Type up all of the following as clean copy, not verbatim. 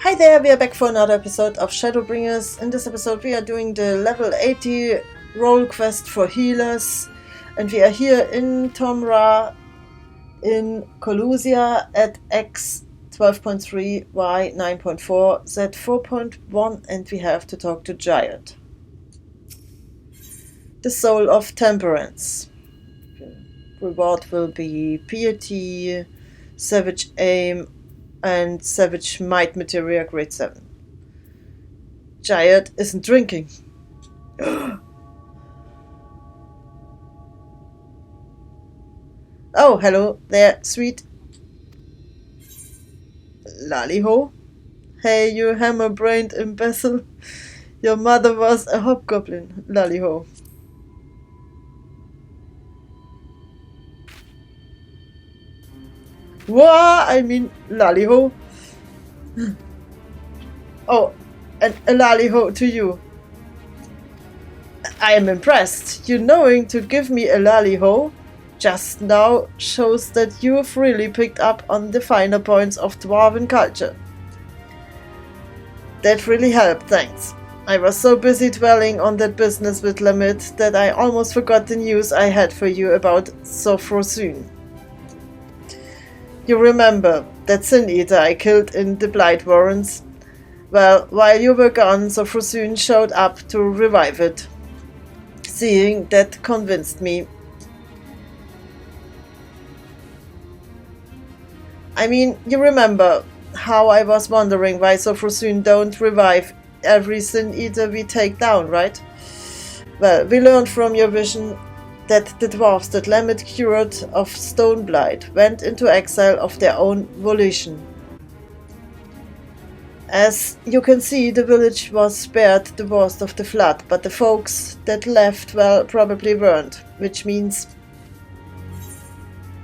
Hi there, we are back for another episode of Shadowbringers. In this episode we are doing the level 80 role quest for healers, and we are here in Tomra in Colusia at X 12.3, Y 9.4, Z 4.1, and we have to talk to Giant. The Soul of Temperance. Reward will be Piety, Savage Aim, and Savage Might Materia grade 7. Giant isn't drinking. Oh, hello there, sweet Lollyho. Hey, you hammer-brained imbecile. Your mother was a hobgoblin, Lollyho. What? I mean, Lollyho. Oh, and a Lollyho to you. I am impressed. You knowing to give me a Lollyho just now shows that you've really picked up on the finer points of Dwarven culture. That really helped, thanks. I was so busy dwelling on that business with Lamimi that I almost forgot the news I had for you about Sofrosun. You remember that Sin Eater I killed in the Blight Warrens? Well, while you were gone, Sofrosun showed up to revive it. Seeing that convinced me. I mean, you remember how I was wondering why Sofrosun don't revive every Sin Eater we take down, right? Well, we learned from your vision that the dwarves that Lamimi cured of stone blight went into exile of their own volition. As you can see, the village was spared the worst of the flood, but the folks that left, well, probably weren't, which means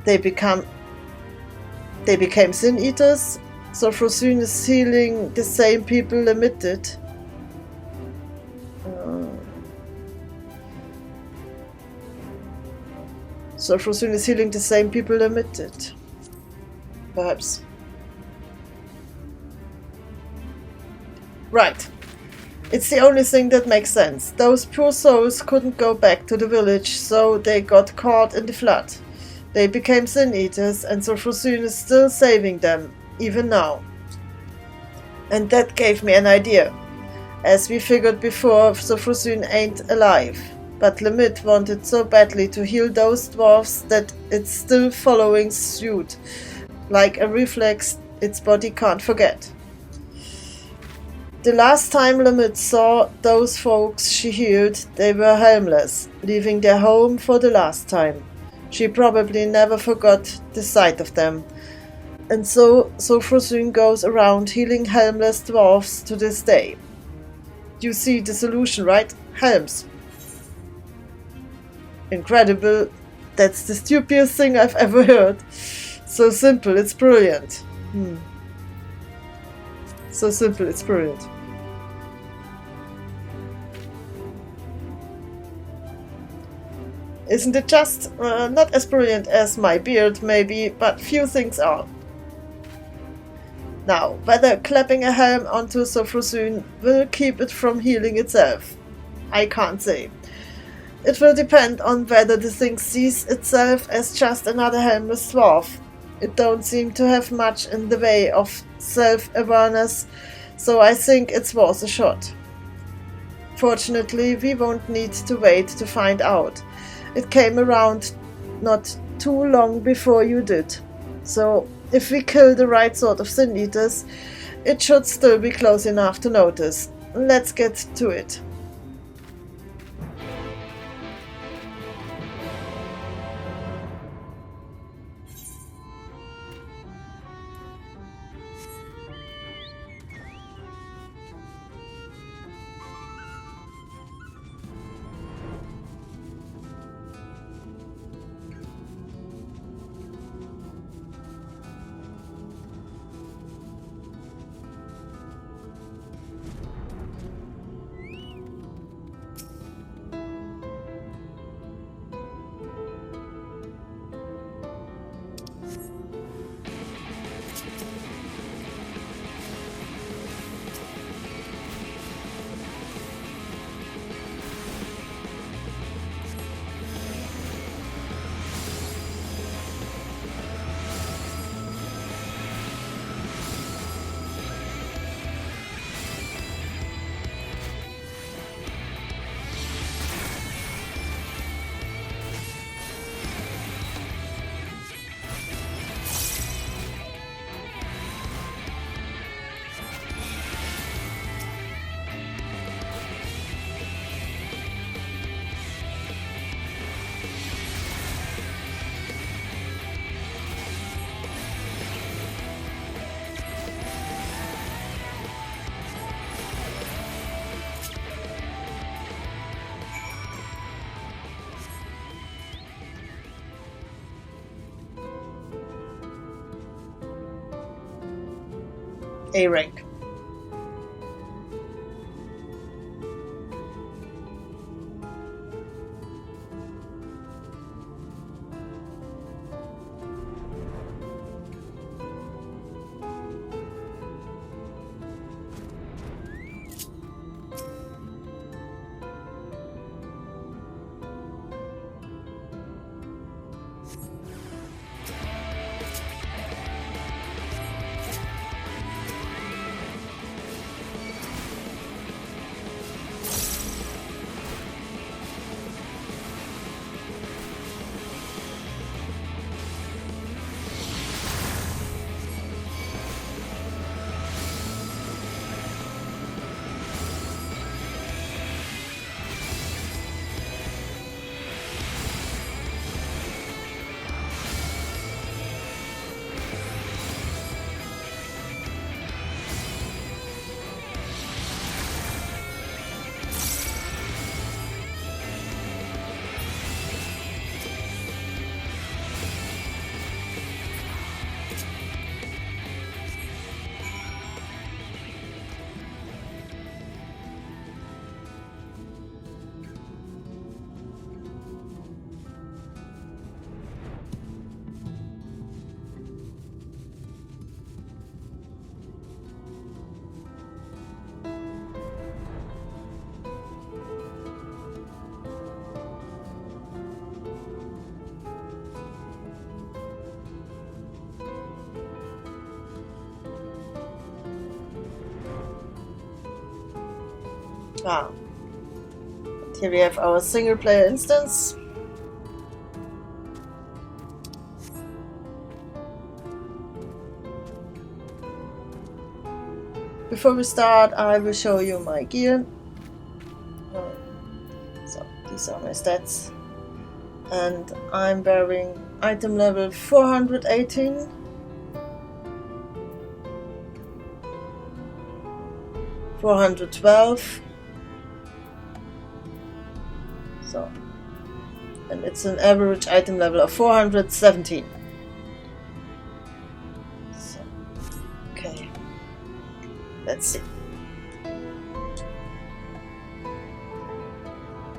they became Sin Eaters. Sofrosun is healing the same people Lamimi did. Sofrosun is healing the same people Lamimi did. Perhaps. Right. It's the only thing that makes sense. Those poor souls couldn't go back to the village, so they got caught in the flood. They became Sin Eaters, and Sofrosun is still saving them, even now. And that gave me an idea. As we figured before, Sofrosun ain't alive, but Lamimi wanted so badly to heal those dwarves that it's still following suit. Like a reflex its body can't forget. The last time Lamimi saw those folks she healed, they were helmless, leaving their home for the last time. She probably never forgot the sight of them. And so Sofrosun goes around healing helmless dwarves to this day. You see the solution, right? Helms. Incredible. That's the stupidest thing I've ever heard. So simple, it's brilliant. So simple, it's brilliant. Isn't it just? Not as brilliant as my beard, maybe, but few things are. Now, whether clapping a helm onto Sofrosun will keep it from healing itself, I can't say. It will depend on whether the thing sees itself as just another helmless dwarf. It don't seem to have much in the way of self-awareness, so I think it's worth a shot. Fortunately, we won't need to wait to find out. It came around not too long before you did. So, if we kill the right sort of Sin Eaters, it should still be close enough to notice. Let's get to it. A rank. Ah. And here we have our single player instance. Before we start, I will show you my gear. So these are my stats. And I'm wearing item level 418. $412. So, and it's an average item level of 417. So, okay, let's see.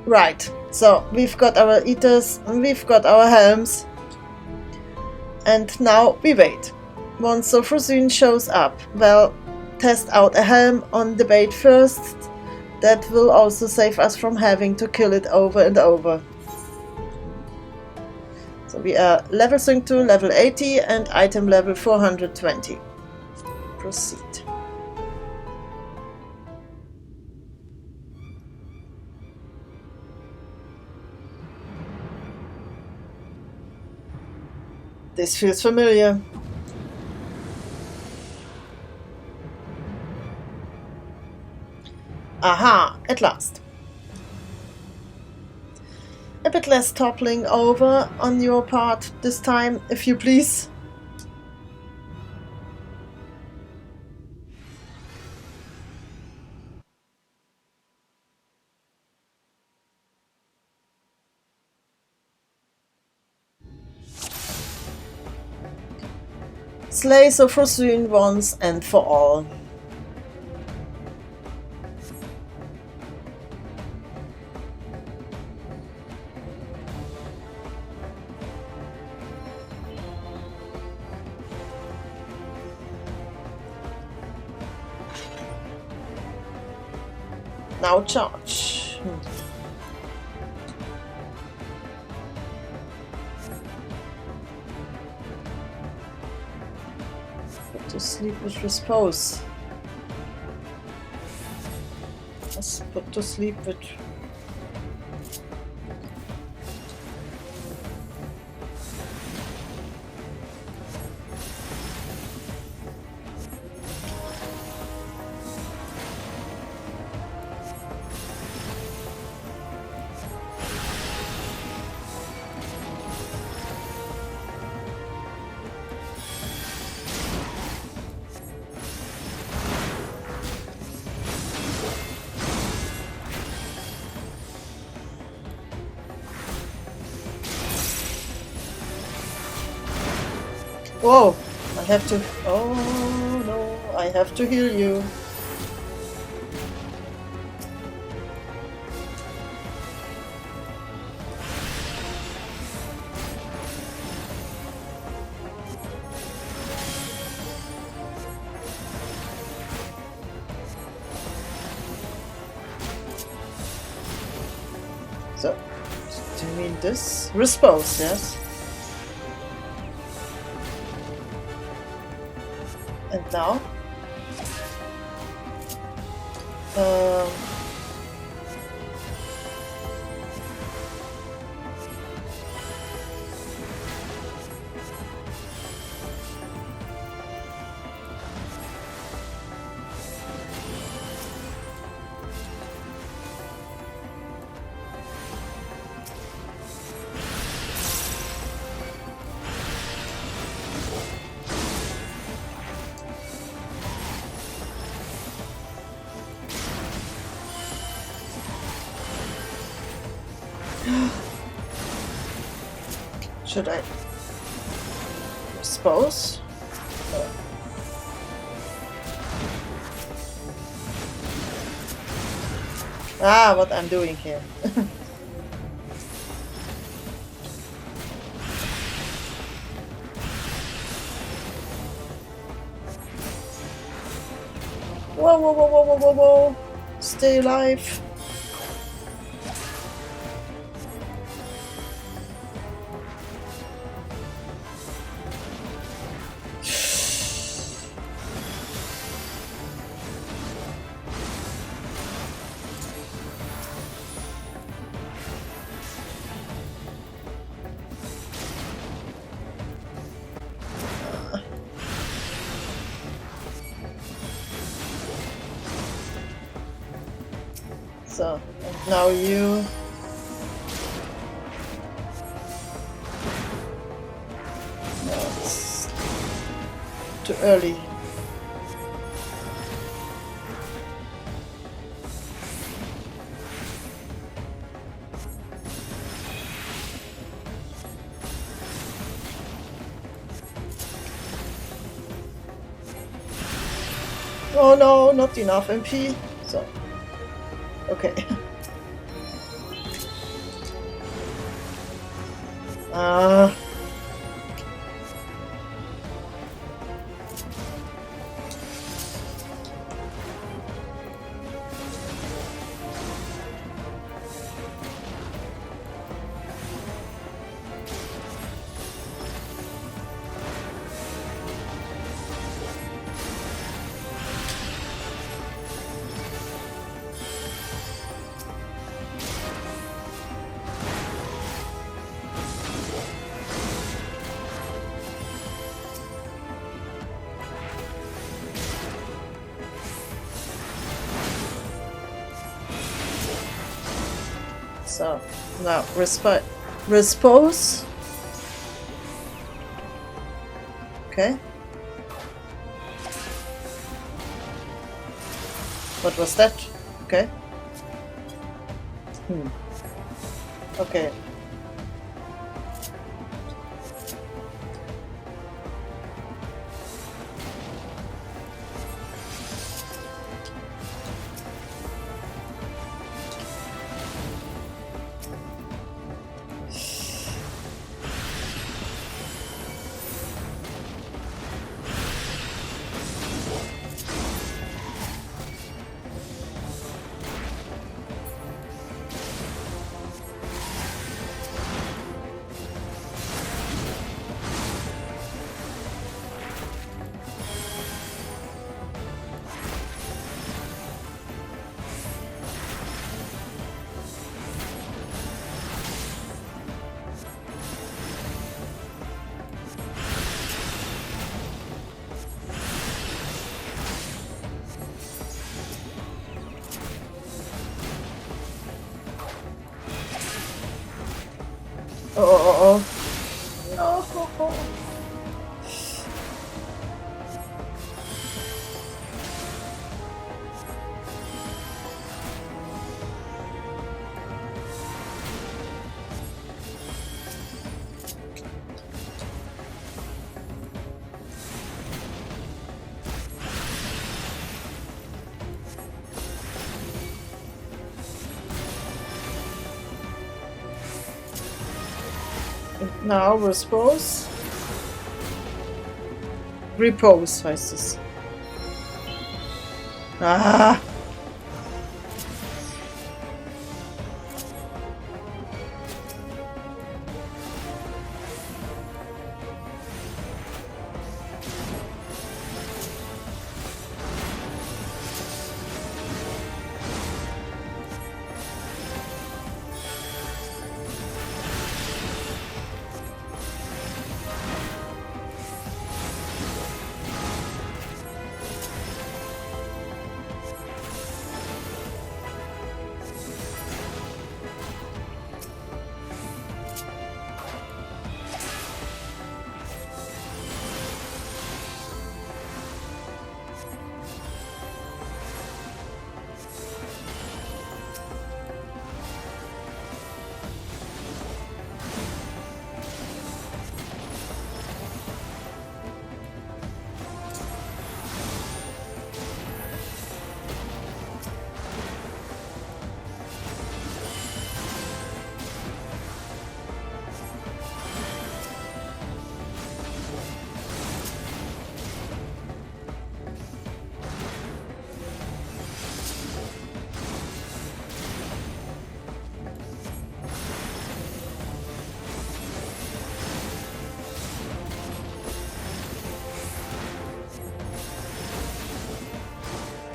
Right, so we've got our eaters, and we've got our helms, and now we wait. Once Sophrosyne shows up, well, test out a helm on the bait first. That will also save us from having to kill it over and over. So we are level sync to level 80 and item level 420. Proceed. This feels familiar. Aha, at last. A bit less toppling over on your part this time, if you please. Slay Sophrosyne once and for all. Now charge. Put to sleep with repose. Let's put to sleep with. Whoa, I have to, oh no, I I have to heal you. So, do you mean this? Respose, yes. And now? Should I suppose? Ah, what I'm doing here. Whoa, whoa, whoa, whoa, whoa, whoa, whoa. Stay alive. So, and now you. No, it's too early. Oh no, not enough MP. So. Okay. So now respose. Okay. What was that? Okay. Okay. Oh. No. Now repose. Repose heißt es. Ah!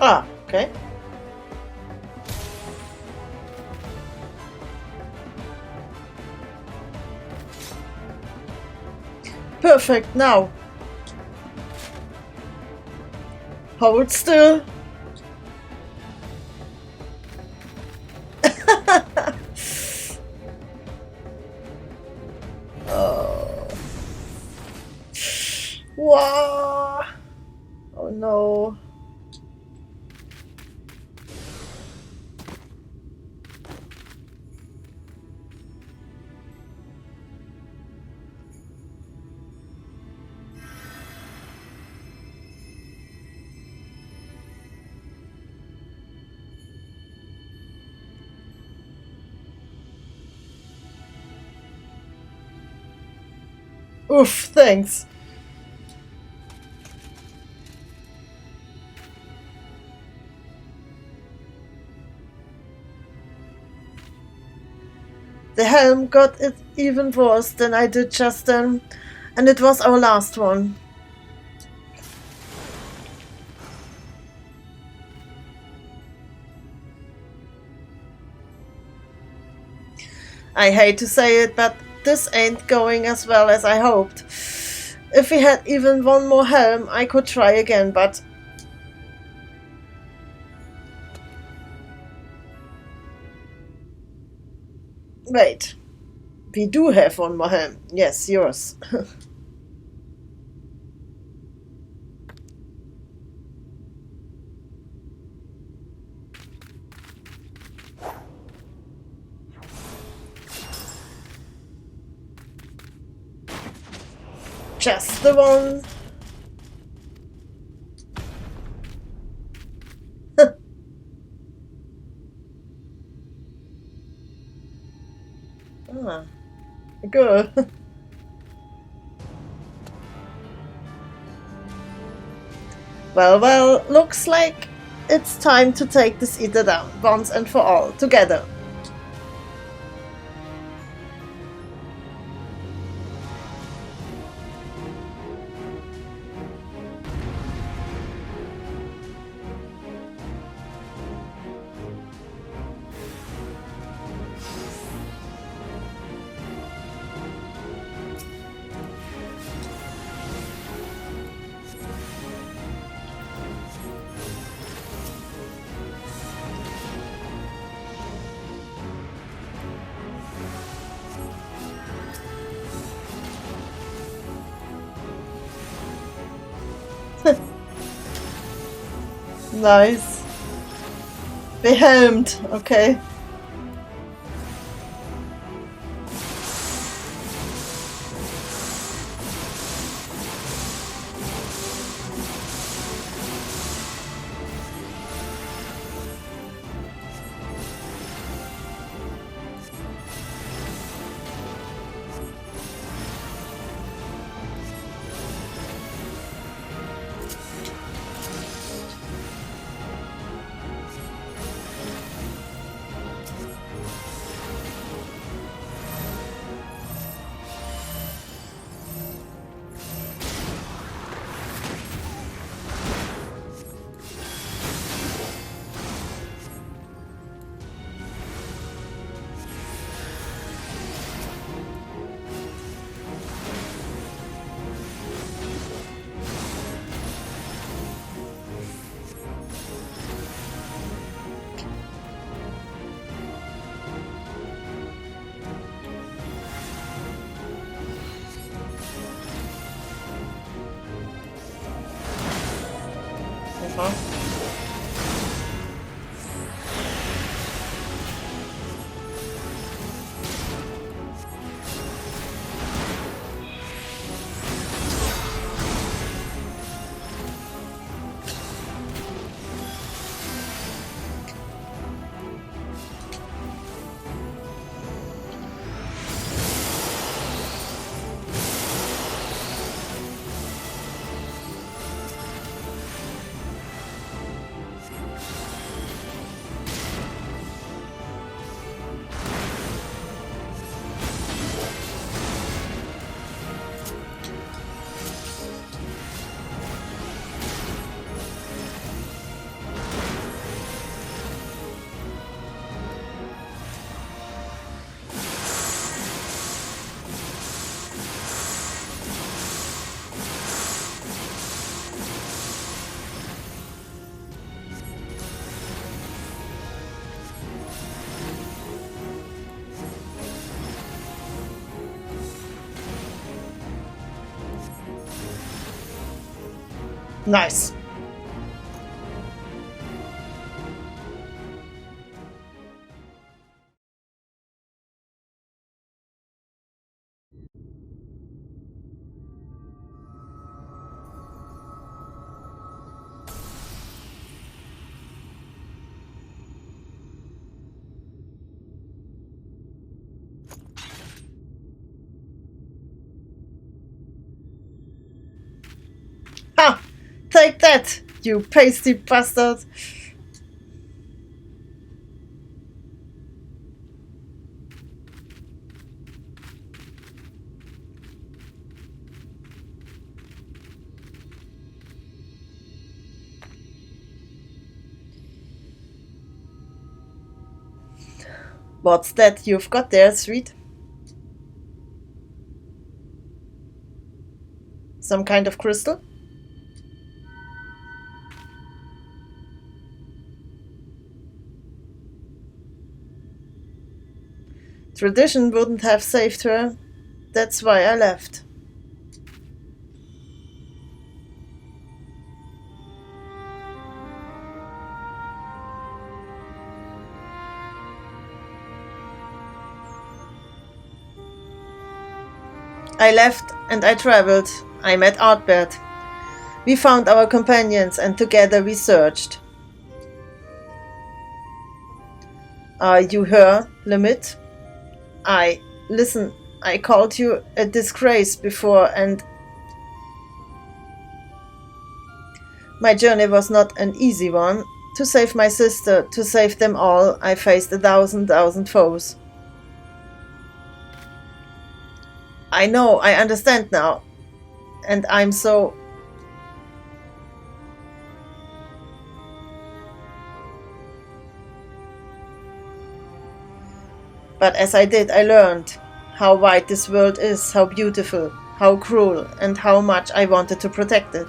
Ah, okay. Perfect, now. Hold still. Oh. Wow. Oh no. Oof, thanks. The helm got it even worse than I did just then, and it was our last one. I hate to say it, but this ain't going as well as I hoped. If we had even one more helm, I could try again, but... Wait. We do have one more helm. Yes, yours. Just the one. Ah, good. Well, looks like it's time to take this eater down, once and for all, together. Nice. Behelmed, okay. Nice. Ha! Take that, you pasty bastard! What's that you've got there, sweet? Some kind of crystal? Tradition wouldn't have saved her. That's why I left. I left and I traveled. I met Artbert. We found our companions and together we searched. Are you her, Limit? Listen, I called you a disgrace before and my journey was not an easy one. To save my sister, to save them all, I faced 1,000 foes. I know, I understand now. And I'm so... But as I did, I learned how wide this world is, how beautiful, how cruel, and how much I wanted to protect it.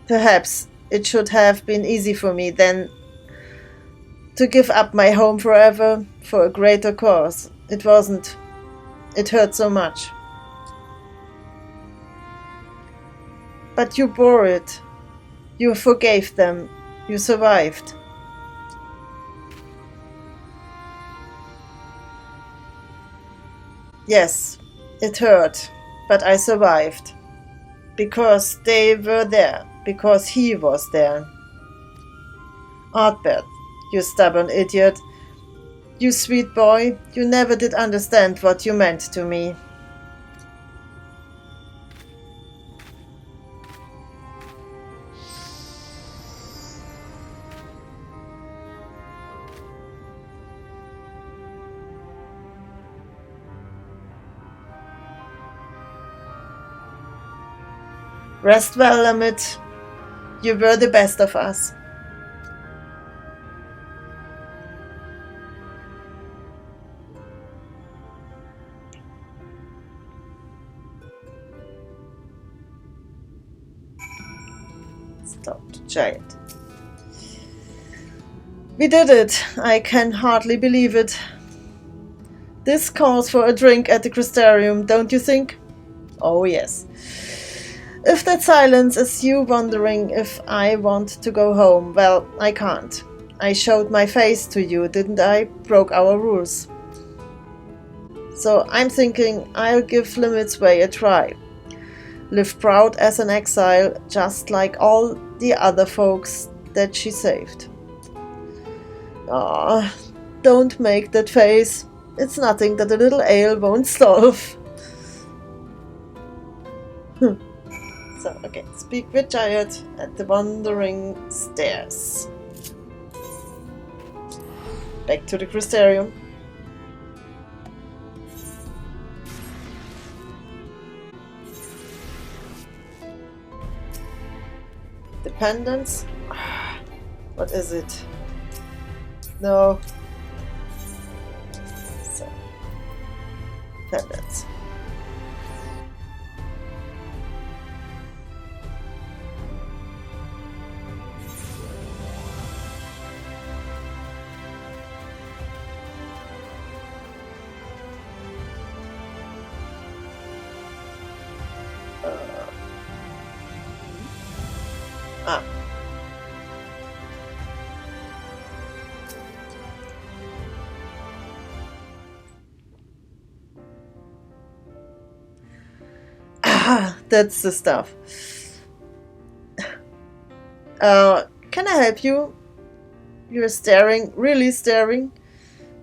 Perhaps it should have been easy for me then to give up my home forever for a greater cause. It wasn't. It hurt so much. But you bore it. You forgave them. You survived. Yes, it hurt, but I survived. Because they were there. Because he was there. Artbert, you stubborn idiot. You sweet boy, you never did understand what you meant to me. Rest well, Lamit. You were the best of us. Stop the giant. We did it. I can hardly believe it. This calls for a drink at the Crystarium, don't you think? Oh yes. If that silence is you wondering if I want to go home, well, I can't. I showed my face to you, didn't I? Broke our rules. So I'm thinking I'll give Limit's way a try. Live proud as an exile, just like all the other folks that she saved. Ah, don't make that face. It's nothing that a little ale won't solve. So, okay, speak with Giant at the wandering stairs. Back to the Crystarium. Dependence? What is it? No. So, dependence. Ah. Ah, that's the stuff. Can I help you? You're staring, really staring.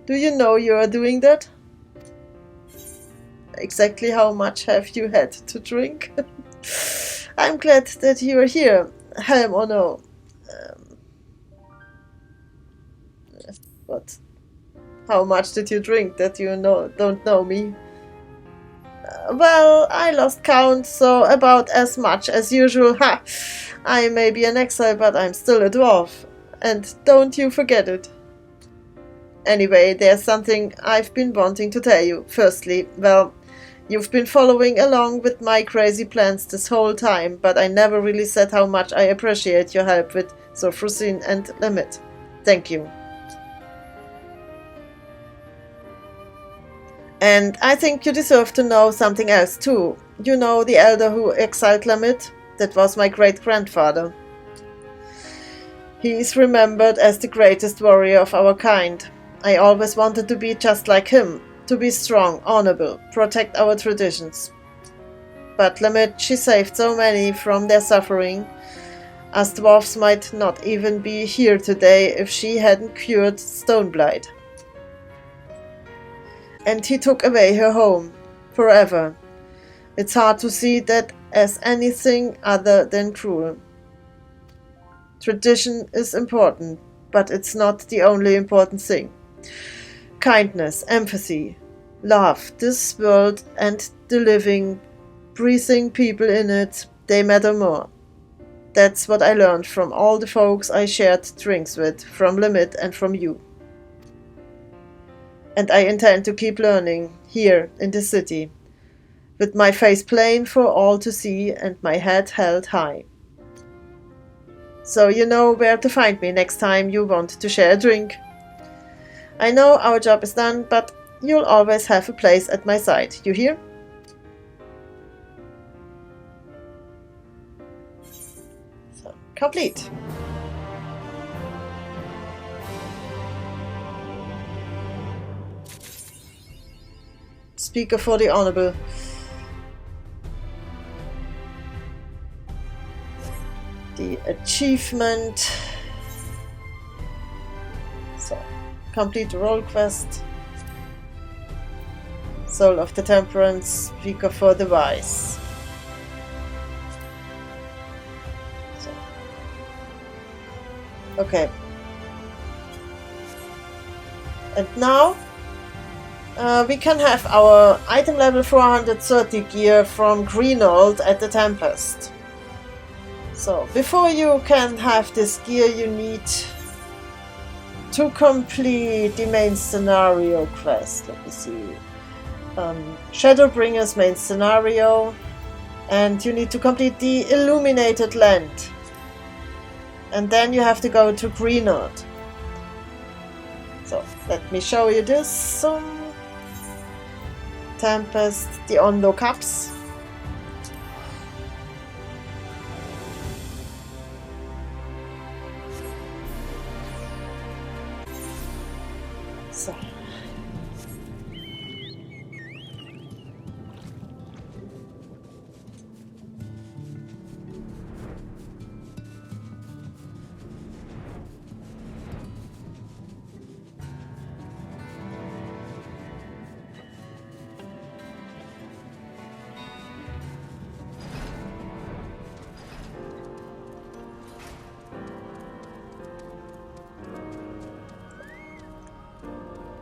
Do you know you are doing that? Exactly how much have you had to drink? I'm glad that you are here, Helm or no. But how much did you drink that you don't know me? Well, I lost count, so about as much as usual. Ha! I may be an exile, but I'm still a dwarf. And don't you forget it. Anyway, there's something I've been wanting to tell you. Firstly, well, you've been following along with my crazy plans this whole time, but I never really said how much I appreciate your help with Zofrusin and Limit. Thank you. And I think you deserve to know something else too. You know the elder who exiled Limit? That was my great-grandfather. He is remembered as the greatest warrior of our kind. I always wanted to be just like him, to be strong, honorable, protect our traditions. But Limit, she saved so many from their suffering. Us dwarfs might not even be here today if she hadn't cured Stoneblight. And he took away her home, forever. It's hard to see that as anything other than cruel. Tradition is important, but it's not the only important thing. Kindness, empathy, love, this world and the living, breathing people in it, they matter more. That's what I learned from all the folks I shared drinks with, from Limit and from you. And I intend to keep learning, here in the city, with my face plain for all to see and my head held high. So you know where to find me next time you want to share a drink. I know our job is done, but you'll always have a place at my side, you hear? So, complete. Speaker for the Honorable. The achievement. So, complete the role quest. Soul of the Temperance, Speaker for the Wise. So. Okay. And now we can have our item level 430 gear from Greenold at the Tempest. So, before you can have this gear, you need to complete the main scenario quest. Let me see. Shadowbringers main scenario, and you need to complete the Illuminated Land. And then you have to go to Greenold. So, let me show you this. Tempest, the Ondo Cups. So.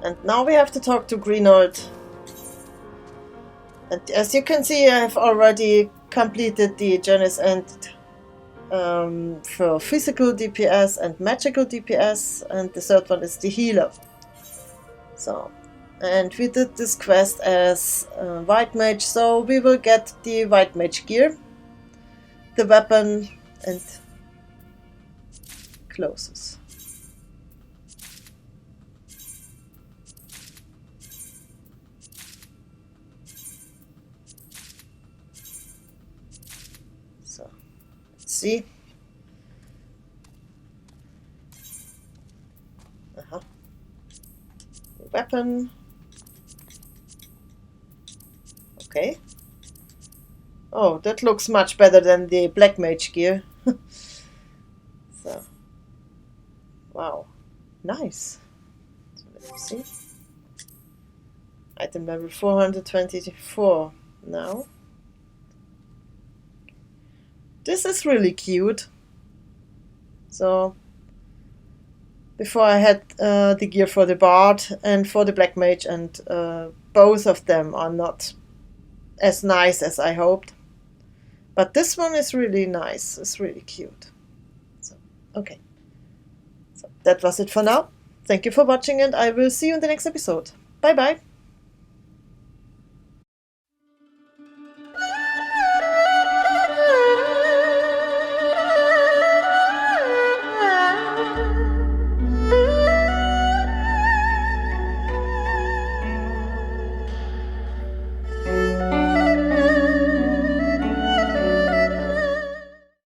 And now we have to talk to Greenold. And as you can see, I have already completed the Journey's End for physical DPS and magical DPS, and the third one is the healer. So, and we did this quest as White Mage, so we will get the White Mage gear, the weapon, and clothes. So, let's see. weapon. Okay. Oh, that looks much better than the black mage gear. So, wow, nice. So let me see. Item level 424 now. This is really cute. So, before I had the gear for the bard and for the black mage, and both of them are not as nice as I hoped. But this one is really nice. It's really cute. So, okay. So that was it for now. Thank you for watching, and I will see you in the next episode. Bye bye.